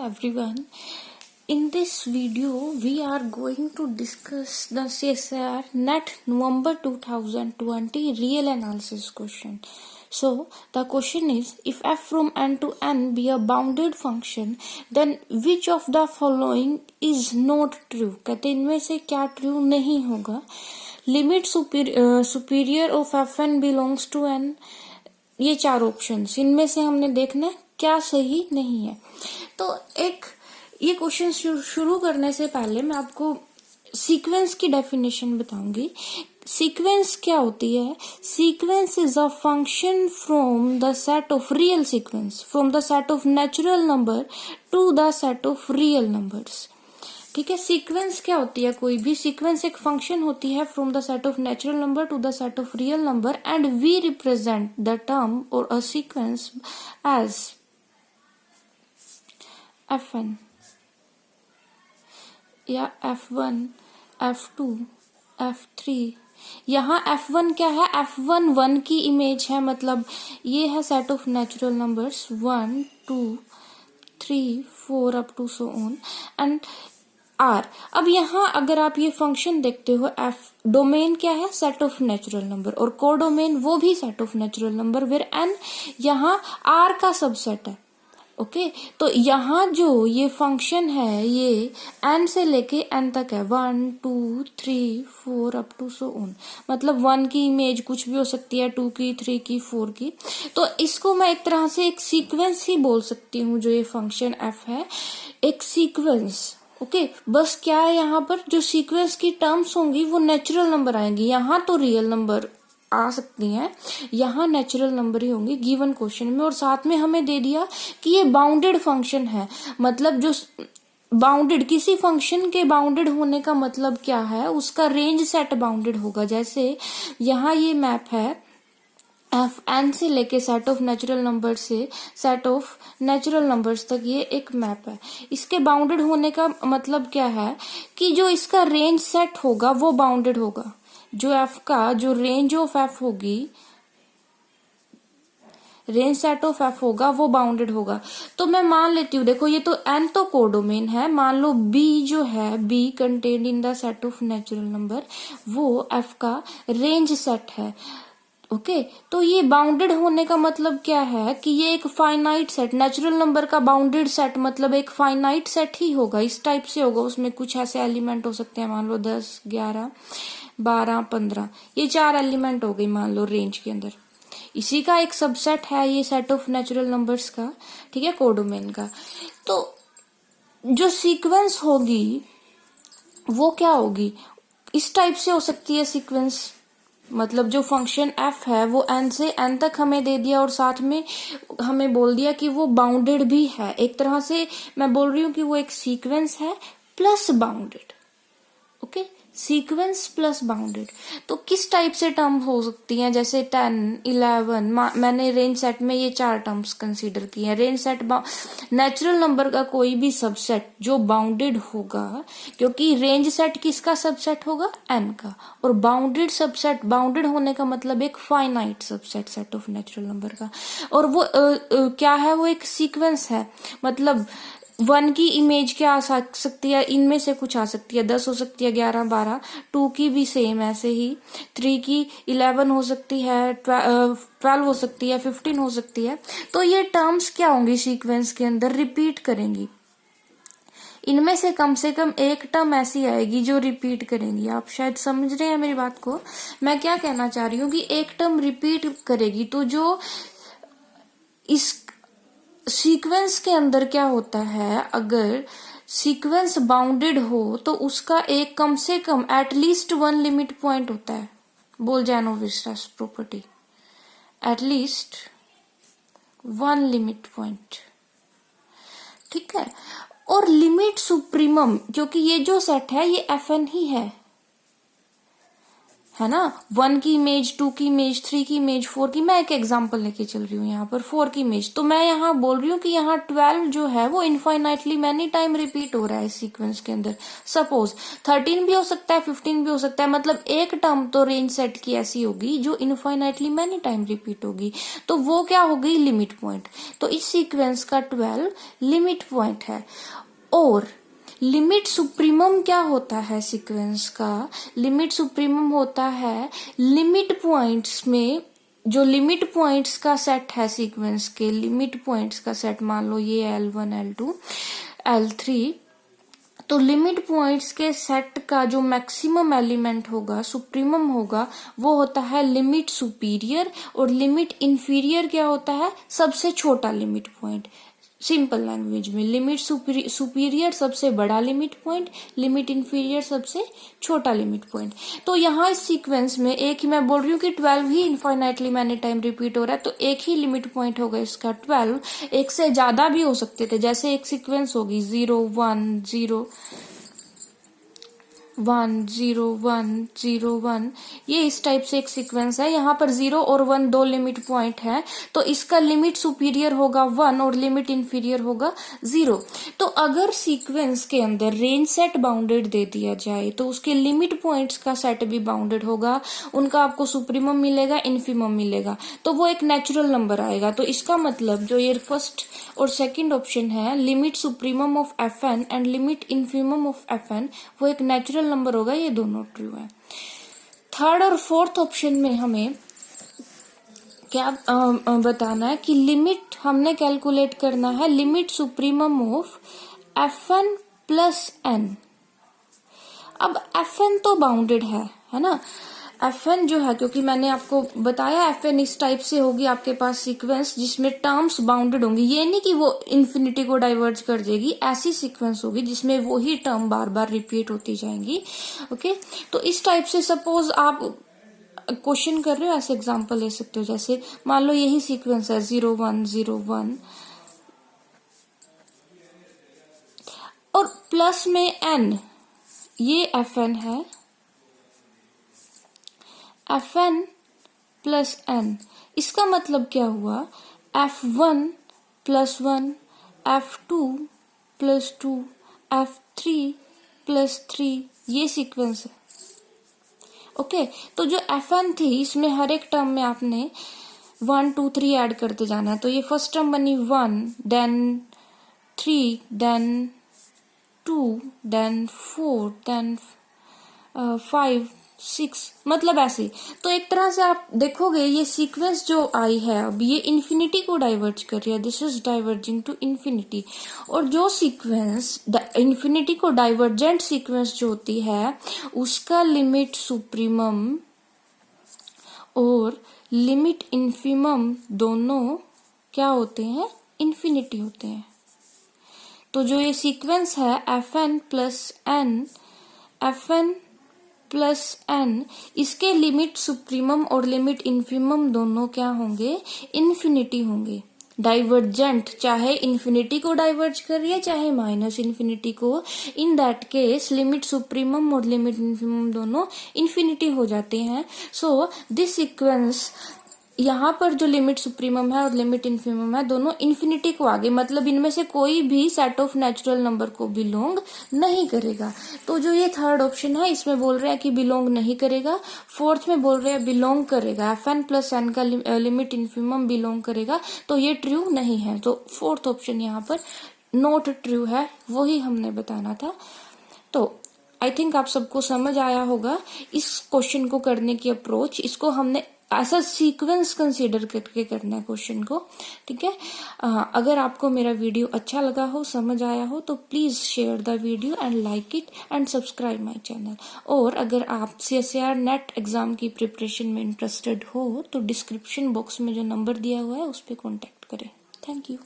everyone. In this video, we are going to discuss the CSIR NET November 2020 real analysis question. So, the question is, if f from n to n be a bounded function, then which of the following is not true? कहते हैं इनमें से क्या true नहीं होगा? Limit superior of F N belongs to N, ये चार options, इनमें से हमने देखना है क्या सही नहीं है. तो एक ये क्वेश्चन शुरू करने से पहले मैं आपको सीक्वेंस की डेफिनेशन बताऊंगी. सीक्वेंस क्या होती है? Sequence is a function from the set of real sequence, from the set of natural number to the set of real numbers. ठीक है, सीक्वेंस क्या होती है? कोई भी सीक्वेंस एक फंक्शन होती है from the set of natural number to the set of real number, and we represent the term और अ सीक्वेंस एज Fn या F1, F2, F3. यहाँ F1 क्या है? F1 1 की इमेज है, मतलब ये है set of natural numbers 1, 2, 3, 4 up to so on and R. अब यहाँ अगर आप ये फंक्शन देखते हो, F डोमेन क्या है? सेट ऑफ नेचुरल नंबर, और कोडोमेन वो भी set of natural number, where N यहाँ R का सबसेट है. ओके, तो यहाँ जो ये फंक्शन है ये n से लेके n तक है, 1, 2, 3, 4 अप टू सो ऑन. मतलब 1 की इमेज कुछ भी हो सकती है, 2 की, 3 की, 4 की. तो इसको मैं एक तरह से एक सीक्वेंस ही बोल सकती हूँ. जो ये फंक्शन f है एक सीक्वेंस. ओके, बस क्या है यहाँ पर जो सीक्वेंस की टर्म्स होंगी वो नेचुरल नंबर आएंगी. यहाँ तो रियल नंबर आ सकती हैं, यहाँ नेचुरल नंबर ही होंगे गिवन क्वेश्चन में. और साथ में हमें दे दिया कि ये बाउंडेड फंक्शन है. मतलब जो बाउंडेड, किसी फंक्शन के बाउंडेड होने का मतलब क्या है? उसका रेंज सेट बाउंडेड होगा. जैसे यहाँ ये मैप है एफ एन से लेके सेट ऑफ नेचुरल नंबर से सेट ऑफ नेचुरल नंबर्स तक, ये एक मैप है. इसके बाउंडेड होने का मतलब क्या है? कि जो इसका रेंज सेट होगा वो बाउंडेड होगा. जो f का जो रेंज ऑफ f होगी, रेंज सेट ऑफ f होगा वो बाउंडेड होगा. तो मैं मान लेती हूँ, देखो ये तो n तो कोडोमेन है, मान लो b जो है, b contained in the set of natural number, वो f का रेंज सेट है. ओके, तो ये बाउंडेड होने का मतलब क्या है? कि ये एक फाइनाइट सेट, नेचुरल नंबर का बाउंडेड सेट मतलब एक फाइनाइट सेट ही होगा. इस टाइप से होगा, उसमें कुछ ऐसे एलिमेंट हो सकते हैं, मान लो 10, 11, 12, 15, ये 4 एलिमेंट हो गई मान लो रेंज के अंदर. इसी का एक सबसेट है ये सेट ऑफ नेचुरल नंबर्स का. ठीक है, कोडोमेन का. तो जो सीक्वेंस होगी वो क्या होगी? इस टाइप से हो सकती है सीक्वेंस. मतलब जो फंक्शन f है वो n से n तक हमें दे दिया, और साथ में हमें बोल दिया कि वो बाउंडेड भी है. एक तरह से मैं बोल रही हूँ कि वो एक सीक्वेंस है plus bounded. Okay, sequence plus bounded. तो किस टाइप से टर्म हो सकती हैं? जैसे 10, 11, मैंने रेंज सेट में ये 4 टर्म्स कंसीडर किए हैं. रेंज सेट नेचुरल नंबर का कोई भी सबसेट जो बाउंडेड होगा, क्योंकि रेंज सेट किसका सबसेट होगा? n का. और बाउंडेड सबसेट, बाउंडेड होने का मतलब एक finite subset set of natural number का. और वो क्या है? वो एक सीक्वेंस है. मतलब 1 की इमेज क्या आ सकती है? इनमें से कुछ आ सकती है, 10 हो सकती है, 11, 12. 2 की भी सेम ऐसे ही, 3 की 11 हो सकती है, 12 हो सकती है, 15 हो सकती है. तो ये टर्म्स क्या होंगी? सीक्वेंस के अंदर रिपीट करेंगी. इनमें से कम एक टर्म ऐसी आएगी जो रिपीट करेंगी. आप शायद समझ रहे हैं मेरी बात को. मैं क्या कहना चाह रही हूँ कि एक टर्म रिपीट करेगी. तो जो इस सीक्वेंस के अंदर क्या होता है, अगर सीक्वेंस बाउंडेड हो तो उसका एक कम से कम एटलीस्ट 1 लिमिट पॉइंट होता है. बोल्जानोव-विर्ट्ज प्रॉपर्टी, एटलीस्ट 1 लिमिट पॉइंट. ठीक है, और लिमिट सुप्रीमम, क्योंकि ये जो सेट है ये Fn ही है है ना, 1 की इमेज, 2 की इमेज, 3 की इमेज, 4 की, मैं एक एग्जांपल लेके चल रही हूँ यहाँ पर 4 की इमेज। तो मैं यहाँ बोल रही हूँ कि यहाँ 12 जो है वो इनफाइनाइटली मैनी टाइम रिपीट हो रहा है इस सीक्वेंस के अंदर। सपोज 13 भी हो सकता है, 15 भी हो सकता है, मतलब एक टर्म तो रेंज सेट की ऐसी होगी जो इनफाइनाइटली मैनी टाइम रिपीट होगी, तो वो क्या हो गई, लिमिट पॉइंट। तो इस सीक्वेंस का 12 लिमिट पॉइंट है। और लिमिट सुप्रीमम क्या होता है सीक्वेंस का, लिमिट सुप्रीमम होता है लिमिट पॉइंट्स में, जो लिमिट पॉइंट्स का सेट है सीक्वेंस के, लिमिट पॉइंट्स का सेट, मान लो ये L1 L2 L3, तो लिमिट पॉइंट्स के सेट का जो मैक्सिमम एलिमेंट होगा, सुप्रीमम होगा, वो होता है लिमिट सुपीरियर। और लिमिट इंफीरियर क्या होता है, सबसे छोटा लिमिट पॉइंट। सिंपल लैंग्वेज में लिमिट सुपीरियर सबसे बड़ा लिमिट पॉइंट, लिमिट इंफीरियर सबसे छोटा लिमिट पॉइंट। तो यहाँ इस सीक्वेंस में एक ही मैं बोल रही हूँ कि 12 ही इनफाइनाइटली मैनी टाइम रिपीट हो रहा है, तो एक ही लिमिट पॉइंट होगा इसका 12। एक से ज्यादा भी हो सकते थे, जैसे एक सीक्वेंस होगी 0 1 0 1 0 1 0 1, ये इस टाइप से एक सीक्वेंस है। यहाँ पर 0 और 1 दो लिमिट पॉइंट है, तो इसका लिमिट सुपीरियर होगा 1 और लिमिट इंफीरियर होगा 0। तो अगर सीक्वेंस के अंदर रेंज सेट बाउंडेड दे दिया जाए तो उसके लिमिट पॉइंट्स का सेट भी बाउंडेड होगा, उनका आपको सुप्रीमम मिलेगा, इन्फीमम मिलेगा, तो वो एक नेचुरल नंबर आएगा। तो इसका मतलब जो ये फर्स्ट और सेकंड ऑप्शन है, limit supremum of Fn and limit infimum of Fn, वो एक नेचुरल नंबर होगा, ये दोनों ट्रू है। थर्ड और फोर्थ ऑप्शन में हमें क्या बताना है कि लिमिट हमने कैलकुलेट करना है limit supremum of Fn plus n। अब Fn तो बाउंडेड है ना, Fn जो है, क्योंकि मैंने आपको बताया Fn इस टाइप से होगी आपके पास सीक्वेंस जिसमें टर्म्स बाउंडेड होंगी, ये नहीं कि वो इन्फिनिटी को डाइवर्ज कर देगी, ऐसी सीक्वेंस होगी जिसमें वो ही टर्म बार बार रिपीट होती जाएंगी। ओके, तो इस टाइप से सपोज आप क्वेश्चन कर रहे हो, ऐसे एग्जांपल ले सकते हो, जैसे मान लो यही सीक्वेंस है 0 1 0 1 और प्लस में n, ये Fn है, Fn प्लस n, इसका मतलब क्या हुआ, F1 plus 1, F2 plus 2, F3 plus 3, ये सीक्वेंस है। ओके, तो जो Fn थी इसमें हर एक टर्म में आपने 1 2 3 ऐड करते जाना है। तो ये फर्स्ट टर्म बनी 1, देन 3, देन 2, देन 4, देन 5 6, मतलब ऐसे। तो एक तरह से आप देखोगे ये सीक्वेंस जो आई है अब ये इन्फिनिटी को डाइवर्ज कर रही है, this is diverging to infinity. और जो सीक्वेंस इन्फिनिटी को डाइवर्जेंट सीक्वेंस जो होती है उसका लिमिट सुप्रीमम और लिमिट इन्फीमम दोनों क्या होते हैं, इन्फिनिटी होते हैं। तो जो ये सीक्वेंस है Fn plus n, Fn plus n, इसके लिमिट सुप्रीमम और लिमिट इन्फीमम दोनों क्या होंगे, इन्फिनिटी होंगे। डाइवर्जेंट, चाहे इन्फिनिटी को डाइवर्ज कर रही है चाहे माइनस इन्फिनिटी को, in that case limit supremum और लिमिट इन्फीमम दोनों इन्फिनिटी हो जाते हैं। सो दिस सीक्वेंस, यहाँ पर जो लिमिट सुप्रीमम है और लिमिट इन्फीमम है दोनों इन्फिनिटी को आगे, मतलब इनमें से कोई भी सेट ऑफ नेचुरल नंबर को बिलोंग नहीं करेगा। तो जो ये थर्ड ऑप्शन है इसमें बोल रहे हैं कि बिलोंग नहीं करेगा, फोर्थ में बोल रहे हैं बिलोंग करेगा, Fn प्लस n का लिमिट इन्फीमम बिलोंग करेगा, तो ये ट्रू नहीं है। तो फोर्थ ऑप्शन यहाँ पर नॉट ट्रू है, वो ही हमने बताना था। तो आई थिंक आप सबको समझ आया होगा इस क्वेश्चन को करने की अप्रोच। इसको हमने ऐसा सीक्वेंस कंसीडर करके करना है क्वेश्चन को, ठीक है। अगर आपको मेरा वीडियो अच्छा लगा हो, समझ आया हो, तो please share the video and like it and subscribe my channel. और अगर आप CSIR नेट एग्जाम की प्रिपरेशन में इंटरेस्टेड हो तो डिस्क्रिप्शन बॉक्स में जो नंबर दिया हुआ है उस पर कॉन्टेक्ट करें। Thank you.